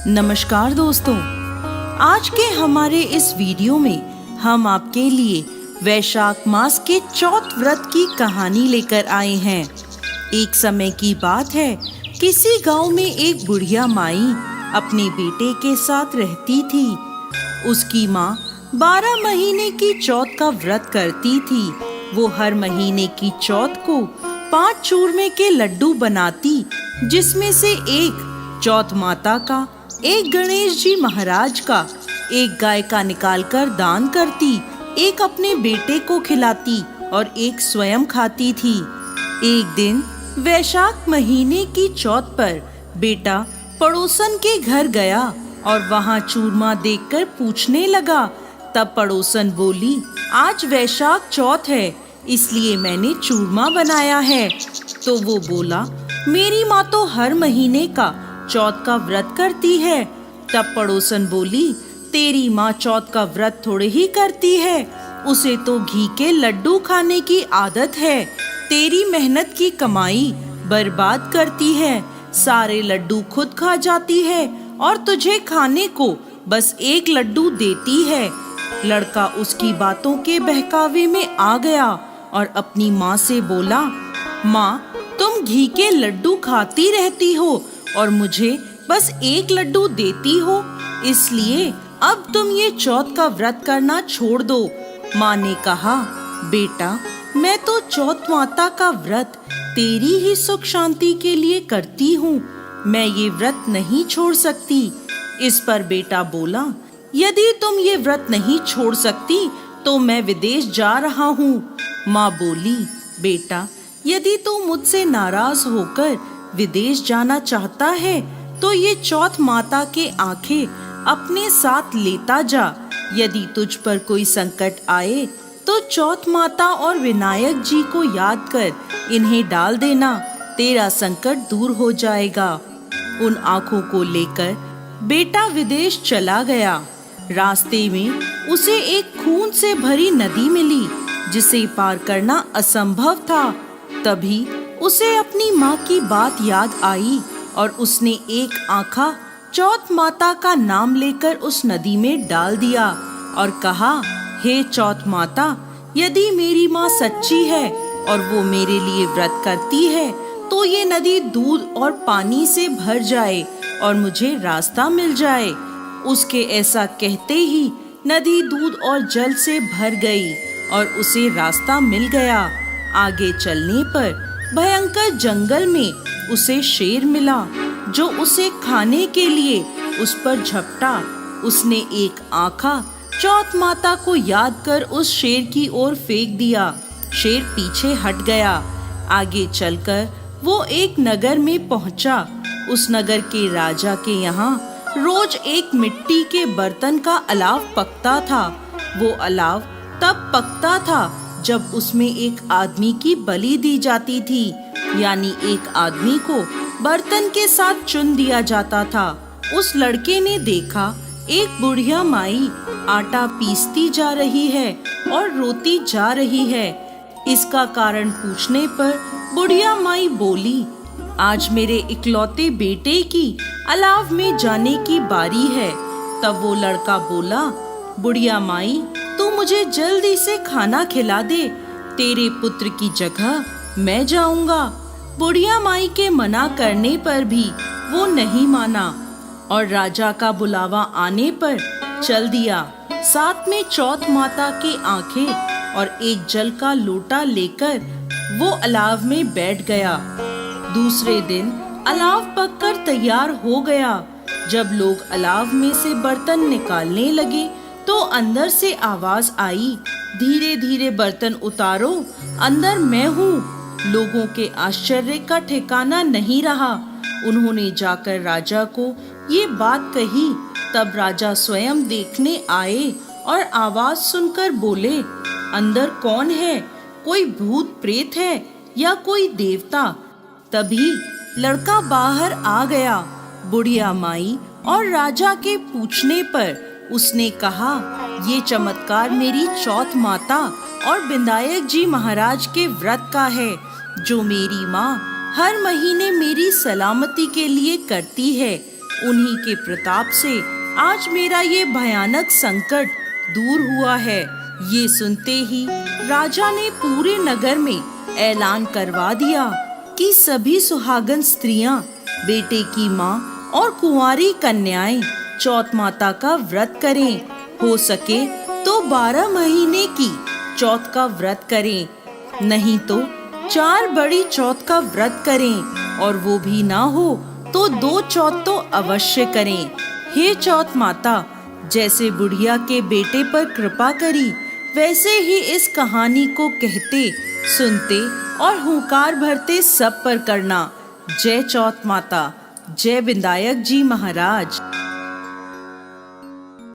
नमस्कार दोस्तों, आज के हमारे इस वीडियो में हम आपके लिए वैशाख मास के चौथ व्रत की कहानी लेकर आए हैं। एक समय की बात है, किसी गांव में एक बुढ़िया माई अपने बेटे के साथ रहती थी। उसकी माँ 12 महीने की चौथ का व्रत करती थी। वो हर महीने की चौथ को 5 चूरमे के लड्डू बनाती, जिसमें से एक चौथ माता का, एक गणेश जी महाराज का, एक गाय का निकालकर दान करती, एक अपने बेटे को खिलाती और एक स्वयं खाती थी। एक दिन वैशाख महीने की चौथ पर बेटा पड़ोसन के घर गया और वहां चूरमा देखकर पूछने लगा। तब पड़ोसन बोली, आज वैशाख चौथ है, इसलिए मैंने चूरमा बनाया है। तो वो बोला, मेरी माँ तो हर महीने का चौथ का व्रत करती है। तब पड़ोसन बोली, तेरी माँ चौथ का व्रत थोड़े ही करती है, उसे तो घी के लड्डू खाने की आदत है। तेरी मेहनत की कमाई बर्बाद करती है, सारे लड्डू खुद खा जाती है और तुझे खाने को बस एक लड्डू देती है। लड़का उसकी बातों के बहकावे में आ गया और अपनी माँ से बोला, माँ, तुम घी के लड्डू खाती रहती हो और मुझे बस एक लड्डू देती हो, इसलिए अब तुम ये चौथ का व्रत करना छोड़ दो। माँ ने कहा, बेटा, मैं तो चौथ माता का व्रत तेरी ही सुख शांति के लिए करती हूँ, मैं ये व्रत नहीं छोड़ सकती। इस पर बेटा बोला, यदि तुम ये व्रत नहीं छोड़ सकती तो मैं विदेश जा रहा हूँ। माँ बोली, बेटा, यदि तू मुझसे नाराज होकर विदेश जाना चाहता है तो ये चौथ माता के आंखें अपने साथ लेता जा। यदि तुझ पर कोई संकट आए तो चौथ माता और विनायक जी को याद कर इन्हें डाल देना, तेरा संकट दूर हो जाएगा। उन आंखों को लेकर बेटा विदेश चला गया। रास्ते में उसे एक खून से भरी नदी मिली, जिसे पार करना असंभव था। तभी उसे अपनी माँ की बात याद आई और उसने एक आंखा चौथ माता का नाम लेकर उस नदी में डाल दिया और कहा, हे चौथ माता, यदि मेरी माँ सच्ची है और वो मेरे लिए व्रत करती है तो ये नदी दूध और पानी से भर जाए और मुझे रास्ता मिल जाए। उसके ऐसा कहते ही नदी दूध और जल से भर गई और उसे रास्ता मिल गया। आगे चलने पर भयंकर जंगल में उसे शेर मिला, जो उसे खाने के लिए उस पर झपटा। उसने एक आंखा चौथ माता को याद कर उस शेर की ओर फेंक दिया। शेर पीछे हट गया। आगे चलकर वो एक नगर में पहुंचा। उस नगर के राजा के यहाँ रोज एक मिट्टी के बर्तन का अलाव पकता था। वो अलाव तब पकता था जब उसमें एक आदमी की बलि दी जाती थी, यानी एक आदमी को बर्तन के साथ चुन दिया जाता था। उस लड़के ने देखा, एक बुढ़िया माई आटा पीसती जा रही है और रोती जा रही है। इसका कारण पूछने पर बुढ़िया माई बोली, आज मेरे इकलौते बेटे की अलाव में जाने की बारी है। तब वो लड़का बोला, बुढ़िया माई, तू मुझे जल्दी से खाना खिला दे, तेरे पुत्र की जगह मैं जाऊंगा। बुढ़िया माई के मना करने पर भी वो नहीं माना और राजा का बुलावा आने पर चल दिया। साथ में चौथ माता की आंखें और एक जल का लोटा लेकर वो अलाव में बैठ गया। दूसरे दिन अलाव पककर तैयार हो गया। जब लोग अलाव में से बर्तन निकालने लगे तो अंदर से आवाज आई, धीरे धीरे बर्तन उतारो, अंदर मैं हूँ। लोगों के आश्चर्य का ठिकाना नहीं रहा। उन्होंने जाकर राजा को ये बात कही। तब राजा स्वयं देखने आए और आवाज सुनकर बोले, अंदर कौन है? कोई भूत प्रेत है या कोई देवता? तभी लड़का बाहर आ गया। बुढ़िया माई और राजा के पूछने पर उसने कहा, ये चमत्कार मेरी चौथ माता और विनायक जी महाराज के व्रत का है, जो मेरी माँ हर महीने मेरी सलामती के लिए करती है। उन्हीं के प्रताप से आज मेरा ये भयानक संकट दूर हुआ है। ये सुनते ही राजा ने पूरे नगर में ऐलान करवा दिया कि सभी सुहागन स्त्रियां, बेटे की माँ और कुंवारी कन्याएं चौथ माता का व्रत करें। हो सके तो 12 महीने की चौथ का व्रत करें, नहीं तो 4 बड़ी चौथ का व्रत करें, और वो भी ना हो तो 2 चौथ तो अवश्य करें। हे चौथ माता, जैसे बुढ़िया के बेटे पर कृपा करी, वैसे ही इस कहानी को कहते, सुनते और हुंकार भरते सब पर करना। जय चौथ माता, जय विनायक जी महाराज।